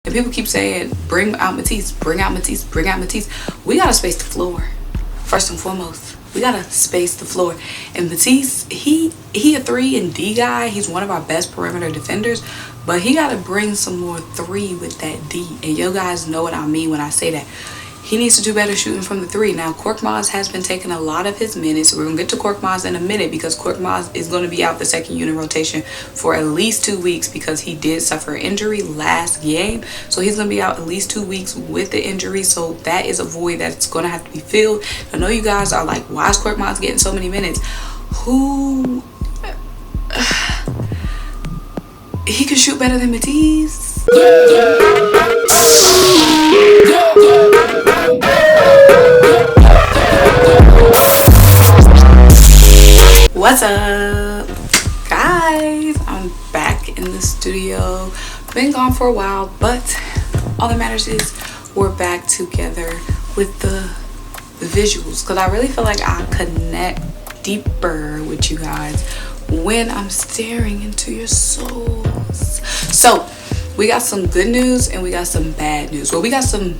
And people keep saying, bring out Matisse, bring out Matisse, bring out Matisse. We gotta space the floor. First and foremost, we gotta space the floor. And Matisse, he a 3 and D guy. He's one of our best perimeter defenders, but he gotta bring some more 3 with that D. And you guys know what I mean when I say that. He needs to do better shooting from the 3. Now, Kormaz has been taking a lot of his minutes. We're going to get to Kormaz in a minute because Kormaz is going to be out the second unit rotation for at least 2 weeks because he did suffer an injury last game. So he's going to be out at least 2 weeks with the injury. So that is a void that's going to have to be filled. I know you guys are like, why is Kormaz getting so many minutes? He can shoot better than Matisse. What's up, guys? I'm back in the studio. Been gone for a while, but all that matters is we're back together with the visuals, because I really feel like I connect deeper with you guys when I'm staring into your souls. So we got some good news and we got some bad news. Well, we got some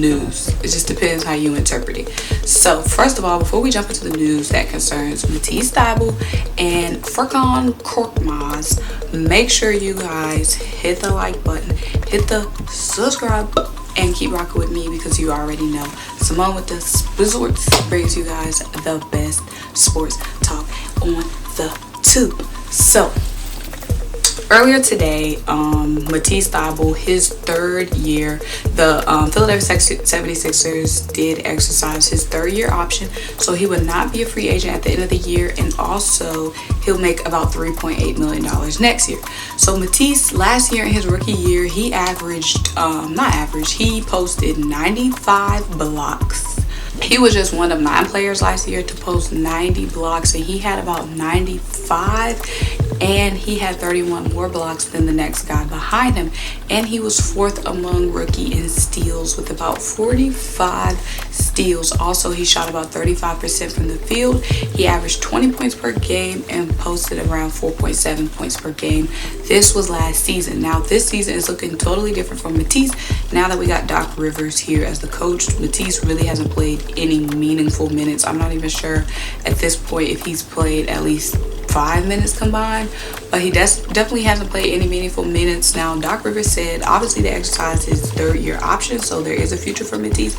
news. It just depends how you interpret it. So first of all, before we jump into the news that concerns Matisse Thybulle and Furkan Kormaz, make sure you guys hit the like button, hit the subscribe, and keep rocking with me because you already know Simone with the Sports brings you guys the best sports talk on the tube. So earlier today, Matisse Thybulle, his 3rd year, the Philadelphia 76ers did exercise his 3rd year option, so he would not be a free agent at the end of the year, and also he'll make about $3.8 million next year. So Matisse, last year in his rookie year, he he posted 95 blocks. He was just one of 9 players last year to post 90 blocks, and he had about 95, and he had 31 more blocks than the next guy behind him, and he was 4th among rookie in steals with about 45 steals. Also, he shot about 35% from the field. He averaged 20 points per game and posted around 4.7 points per game. This was last season. Now this season is looking totally different from Matisse. Now that we got Doc Rivers here as the coach, Matisse really hasn't played any meaningful minutes. I'm not even sure at this point if he's played at least 5 minutes combined, but he definitely hasn't played any meaningful minutes. Now Doc Rivers said obviously they exercised his 3rd year option, so there is a future for Matisse.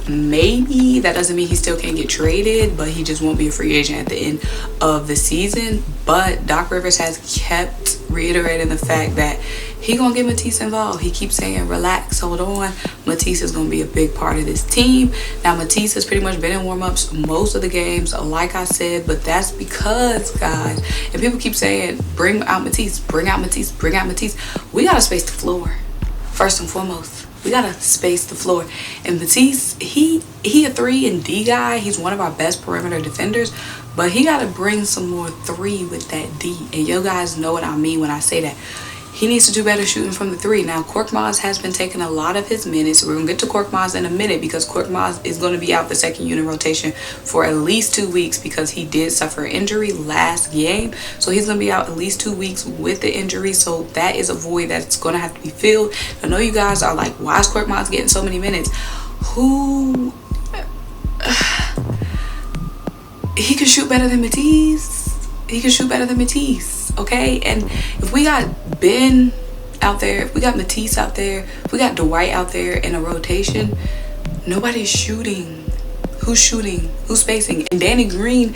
Maybe that doesn't mean he still can't get traded, but he just won't be a free agent at the end of the season. But Doc Rivers has kept reiterating the fact that he gonna get Matisse involved. He keeps saying, relax, hold on. Matisse is gonna be a big part of this team. Now Matisse has pretty much been in warm-ups most of the games, like I said, but that's because, guys, and people keep saying, bring out Matisse, bring out Matisse, bring out Matisse. We gotta space the floor. First and foremost, we gotta space the floor. And Matisse, he a 3 and D guy. He's one of our best perimeter defenders, but he gotta bring some more 3 with that D. And you guys know what I mean when I say that. He needs to do better shooting from the 3. Now, Kormaz has been taking a lot of his minutes. We're going to get to Kormaz in a minute because Kormaz is going to be out the second unit rotation for at least 2 weeks because he did suffer an injury last game. So he's going to be out at least 2 weeks with the injury. So that is a void that's going to have to be filled. I know you guys are like, why is Kormaz getting so many minutes? He can shoot better than Matisse. He can shoot better than Matisse, okay? And if we got Ben out there, if we got Matisse out there, if we got Dwight out there in a rotation, nobody's shooting. Who's shooting? Who's spacing? And Danny Green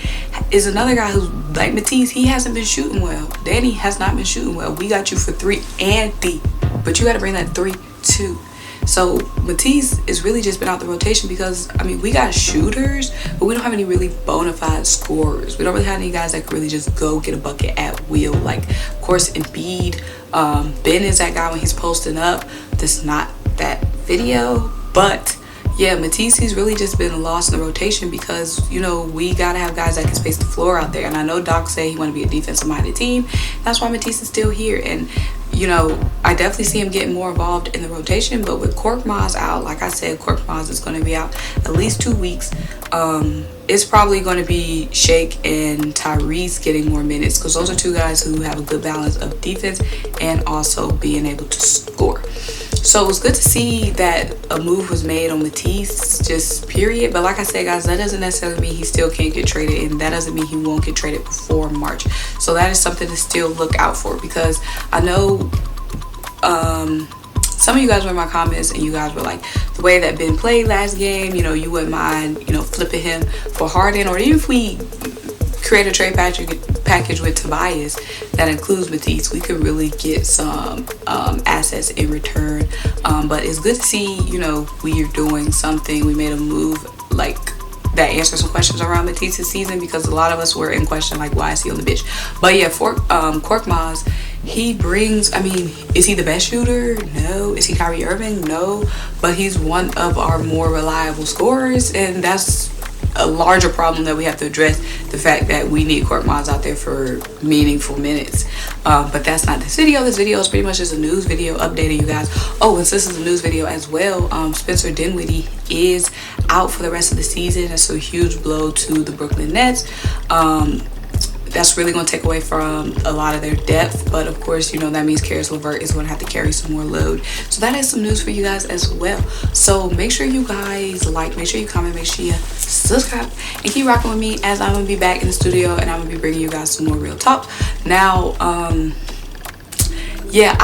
is another guy who's like Matisse. He hasn't been shooting well. Danny has not been shooting well. We got you for 3 and D, but you got to bring that 3 too. So Matisse has really just been out the rotation because, I mean, we got shooters, but we don't have any really bona fide scorers. We don't really have any guys that can really just go get a bucket at will. Like, of course, EMBIID. Ben is that guy when he's posting up. That's not that video. But, yeah, Matisse, he's really just been lost in the rotation because, you know, we got to have guys that can space the floor out there. And I know Doc said he want to be a defensive-minded team. That's why Matisse is still here. And, you know, I definitely see him getting more involved in the rotation, but with Kormaz out, like I said, Kormaz is going to be out at least 2 weeks. It's probably going to be Shake and TYRESE getting more minutes because those are 2 guys who have a good balance of defense and also being able to score. So it was good to see that a move was made on Matisse, just period. But like I said, guys, that doesn't necessarily mean he still can't get traded, and that doesn't mean he won't get traded before March. So that is something to still look out for, because I know some of you guys were in my comments and you guys were like, the way that Ben played last game, you know, you wouldn't mind, you know, flipping him for Harden, or even if we create a trade package with Tobias that includes Matisse, we could really get some assets in return. But it's good to see, you know, we are doing something. We made a move like that answers some questions around Matisse's season, because a lot of us were in question, like, why is he on the bench? But yeah, for Korkmaz, he brings, I mean, is he the best shooter? No. Is he Kyrie Irving? No. But he's one of our more reliable scorers, and that's a larger problem that we have to address, the fact that we need Korkmaz out there for meaningful minutes. But that's not this video. This video is pretty much just a news video updating you guys. Oh, and since this is a news video as well, Spencer Dinwiddie is out for the rest of the season. That's a huge blow to the Brooklyn Nets. That's really going to take away from a lot of their depth, but of course, you know, that means Caris LeVert is going to have to carry some more load. So that is some news for you guys as well. So make sure you guys like, make sure you comment, make sure you subscribe, and keep rocking with me, as I'm going to be back in the studio and I'm going to be bringing you guys some more real talk. Now, yeah,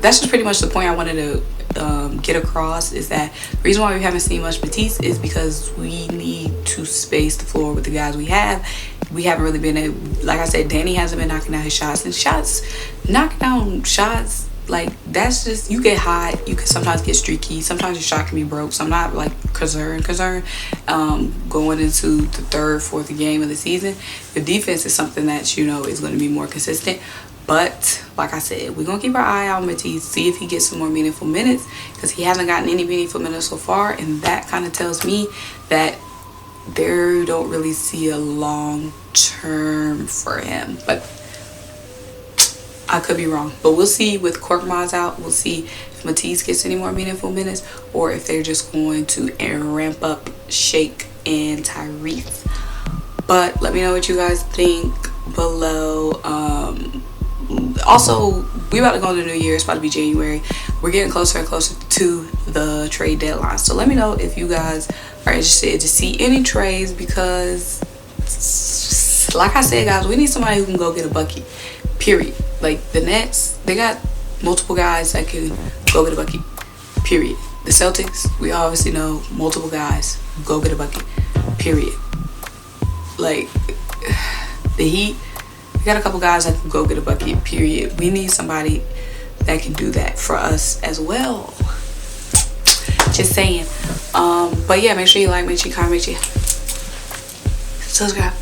that's just pretty much the point I wanted to get across, is that the reason why we haven't seen much Matisse is because we need to space the floor with the guys we have. We haven't really been able, like I said, Danny hasn't been knocking down his shots, and knocking down shots, like, that's just, you get hot, you can sometimes get streaky, sometimes your shot can be broke. So I'm not like concerned going into the third, fourth game of the season. The defense is something that, you know, is going to be more consistent. But like I said, we're going to keep our eye on Matisse, see if he gets some more meaningful minutes, because he hasn't gotten any meaningful minutes so far, and that kind of tells me that they don't really see a long term for him. But I could be wrong, but we'll see. With Korkmaz out, we'll see if Matisse gets any more meaningful minutes, or if they're just going to ramp up Shake and Tyrese. But let me know what you guys think below. Also, we about to go into the new year. It's about to be January. We're getting closer and closer to the trade deadline, so let me know if you guys are interested to see any trades, because like I said, guys, we need somebody who can go get a bucket, period. Like, the Nets, they got multiple guys that can go get a bucket, period. The Celtics, we obviously know multiple guys who go get a bucket, period. Like, the Heat, we got a couple guys that can go get a bucket, period. We need somebody that can do that for us as well. Just saying. But yeah, make sure you like, make sure you comment, make sure you subscribe.